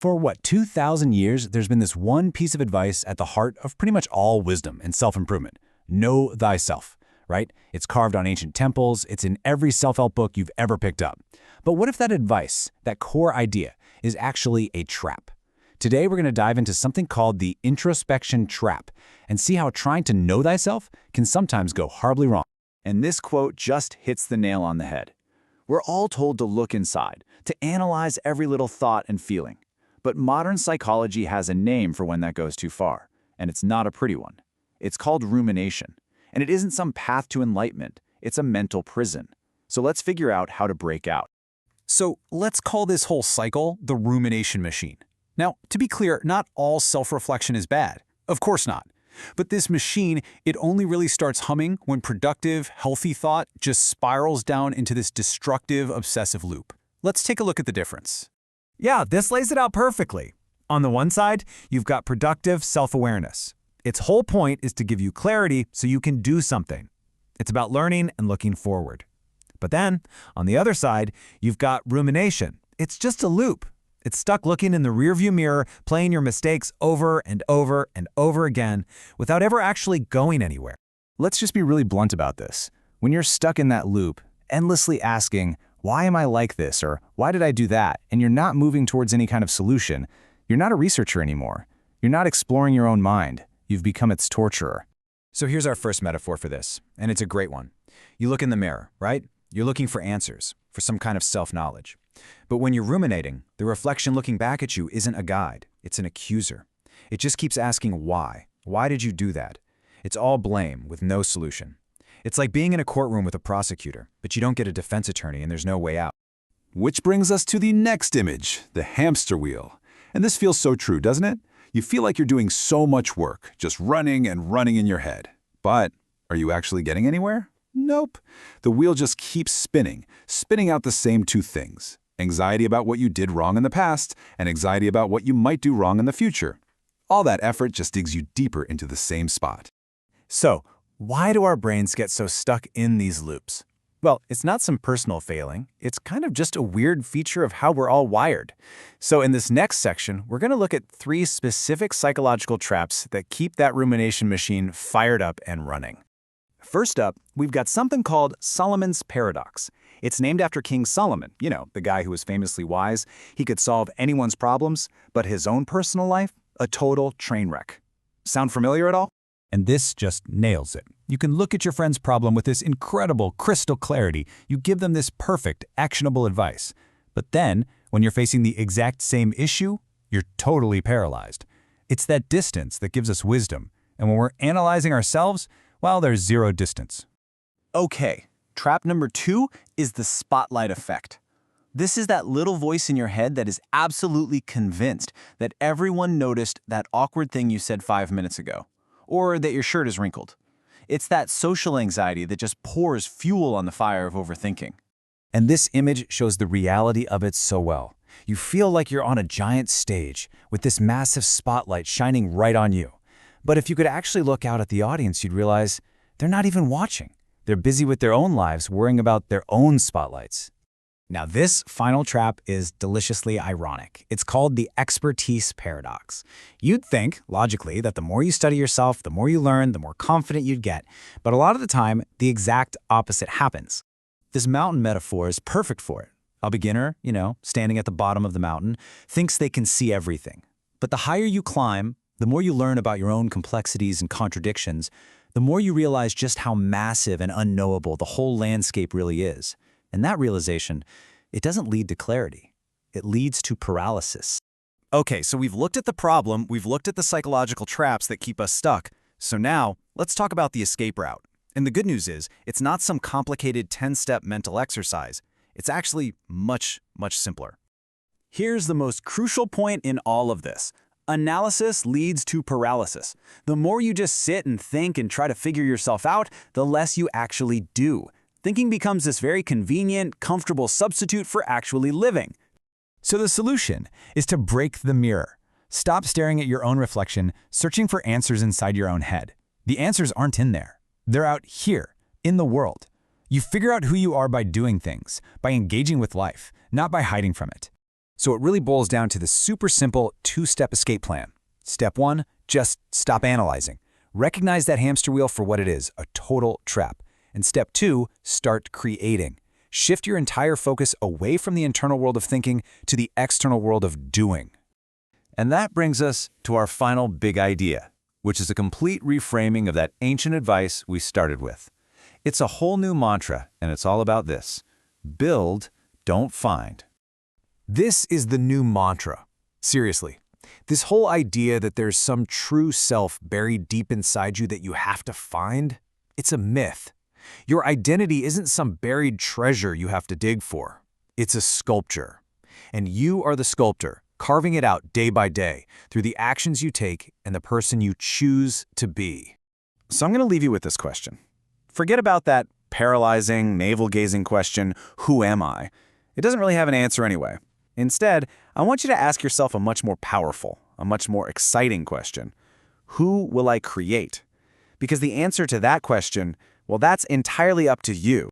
For what, 2,000 years, there's been this one piece of advice at the heart of pretty much all wisdom and self-improvement. Know thyself, right? It's carved on ancient temples, it's in every self-help book you've ever picked up. But what if that advice, that core idea, is actually a trap? Today, we're going to dive into something called the introspection trap and see how trying to know thyself can sometimes go horribly wrong. And this quote just hits the nail on the head. We're all told to look inside, to analyze every little thought and feeling. But modern psychology has a name for when that goes too far, and it's not a pretty one. It's called rumination, and it isn't some path to enlightenment. It's a mental prison. So let's figure out how to break out. So let's call this whole cycle the rumination machine. Now, to be clear, not all self-reflection is bad. Of course not. But this machine, it only really starts humming when productive, healthy thought just spirals down into this destructive, obsessive loop. Let's take a look at the difference. Yeah, this lays it out perfectly. On the one side, you've got productive self-awareness. Its whole point is to give you clarity so you can do something. It's about learning and looking forward. But then, on the other side, you've got rumination. It's just a loop. It's stuck looking in the rearview mirror, playing your mistakes over and over and over again without ever actually going anywhere. Let's just be really blunt about this. When you're stuck in that loop, endlessly asking, why am I like this, or why did I do that, and you're not moving towards any kind of solution, you're not a researcher anymore. You're not exploring your own mind. You've become its torturer. So here's our first metaphor for this, and it's a great one. You look in the mirror, right? You're looking for answers, for some kind of self-knowledge. But when you're ruminating, the reflection looking back at you isn't a guide, it's an accuser. It just keeps asking why. Why did you do that? It's all blame with no solution. It's like being in a courtroom with a prosecutor, but you don't get a defense attorney and there's no way out. Which brings us to the next image, the hamster wheel. And this feels so true, doesn't it? You feel like you're doing so much work, just running and running in your head. But are you actually getting anywhere? Nope. The wheel just keeps spinning out the same two things. Anxiety about what you did wrong in the past, and anxiety about what you might do wrong in the future. All that effort just digs you deeper into the same spot. So, why do our brains get so stuck in these loops? Well, it's not some personal failing. It's kind of just a weird feature of how we're all wired. So in this next section, we're going to look at 3 specific psychological traps that keep that rumination machine fired up and running. First up, we've got something called Solomon's paradox. It's named after King Solomon, you know, the guy who was famously wise. He could solve anyone's problems, but his own personal life, a total train wreck. Sound familiar at all? And this just nails it. You can look at your friend's problem with this incredible crystal clarity. You give them this perfect, actionable advice. But then, when you're facing the exact same issue, you're totally paralyzed. It's that distance that gives us wisdom. And when we're analyzing ourselves, well, there's zero distance. Okay, trap number 2 is the spotlight effect. This is that little voice in your head that is absolutely convinced that everyone noticed that awkward thing you said 5 minutes ago, or that your shirt is wrinkled. It's that social anxiety that just pours fuel on the fire of overthinking. And this image shows the reality of it so well. You feel like you're on a giant stage with this massive spotlight shining right on you. But if you could actually look out at the audience, you'd realize they're not even watching. They're busy with their own lives, worrying about their own spotlights. Now, this final trap is deliciously ironic. It's called the expertise paradox. You'd think, logically, that the more you study yourself, the more you learn, the more confident you'd get. But a lot of the time, the exact opposite happens. This mountain metaphor is perfect for it. A beginner, standing at the bottom of the mountain, thinks they can see everything. But the higher you climb, the more you learn about your own complexities and contradictions, the more you realize just how massive and unknowable the whole landscape really is. And that realization, it doesn't lead to clarity. It leads to paralysis. Okay, so we've looked at the problem, we've looked at the psychological traps that keep us stuck. So now, let's talk about the escape route. And the good news is, it's not some complicated 10-step mental exercise. It's actually much, much simpler. Here's the most crucial point in all of this. Analysis leads to paralysis. The more you just sit and think and try to figure yourself out, the less you actually do. Thinking becomes this very convenient, comfortable substitute for actually living. So the solution is to break the mirror. Stop staring at your own reflection, searching for answers inside your own head. The answers aren't in there. They're out here, in the world. You figure out who you are by doing things, by engaging with life, not by hiding from it. So it really boils down to the super simple two-step escape plan. Step 1, just stop analyzing. Recognize that hamster wheel for what it is, a total trap. And step 2, start creating. Shift your entire focus away from the internal world of thinking to the external world of doing. And that brings us to our final big idea, which is a complete reframing of that ancient advice we started with. It's a whole new mantra, and it's all about this: build, don't find. This is the new mantra. Seriously, this whole idea that there's some true self buried deep inside you that you have to find, it's a myth. Your identity isn't some buried treasure you have to dig for. It's a sculpture. And you are the sculptor, carving it out day by day through the actions you take and the person you choose to be. So I'm going to leave you with this question. Forget about that paralyzing, navel-gazing question, who am I? It doesn't really have an answer anyway. Instead, I want you to ask yourself a much more powerful, a much more exciting question. Who will I create? Because the answer to that question, well, that's entirely up to you.